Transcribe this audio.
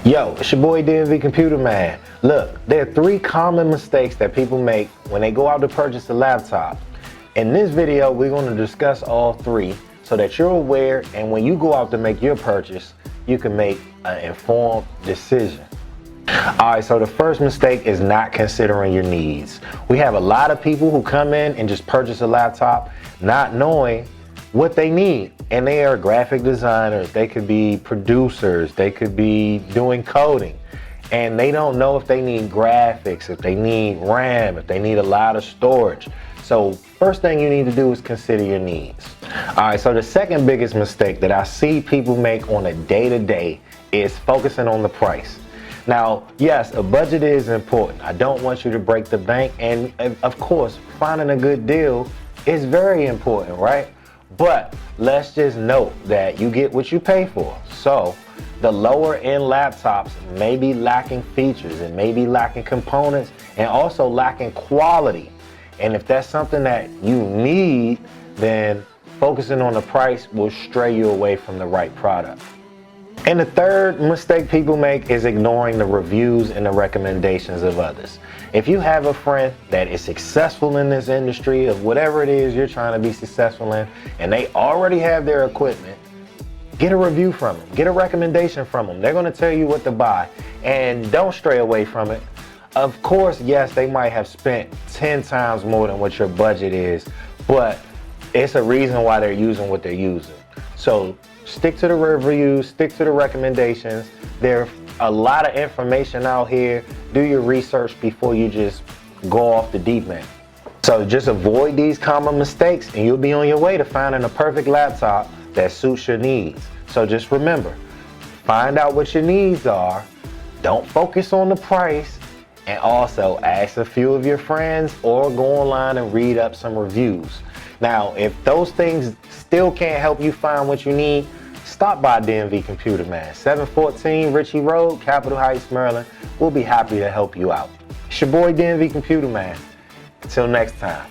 Yo, it's your boy DMV Computer Man. Look, there are 3 common mistakes that people make when they go out to purchase a laptop. In this video, we're going to discuss all 3 so that you're aware, and when you go out to make your purchase, you can make an informed decision. Alright, so the first mistake is not considering your needs. We have a lot of people who come in and just purchase a laptop not knowing what they need. And they are graphic designers, they could be producers, they could be doing coding. And they don't know if they need graphics, if they need RAM, if they need a lot of storage. So first thing you need to do is consider your needs. Alright, so the second biggest mistake that I see people make on a day-to-day is focusing on the price. Now, yes, a budget is important. I don't want you to break the bank, and of course, finding a good deal is very important, right? But let's just note that you get what you pay for. So the lower end laptops may be lacking features, and may be lacking components, and also lacking quality. And if that's something that you need, then focusing on the price will stray you away from the right product. And the third mistake people make is ignoring the reviews and the recommendations of others. If you have a friend that is successful in this industry of whatever it is you're trying to be successful in, and they already have their equipment, get a review from them, get a recommendation from them. They're going to tell you what to buy, and don't stray away from it. Of course, yes, they might have spent 10 times more than what your budget is, but it's a reason why they're using what they're using. So stick to the reviews, stick to the recommendations. There's a lot of information out here. Do your research before you just go off the deep end. So just avoid these common mistakes, and you'll be on your way to finding a perfect laptop that suits your needs. So just remember, find out what your needs are, don't focus on the price, and also ask a few of your friends or go online and read up some reviews. Now, if those things still can't help you find what you need, stop by DMV Computer Man, 714 Ritchie Road, Capitol Heights, Maryland. We'll be happy to help you out. It's your boy DMV Computer Man. Until next time.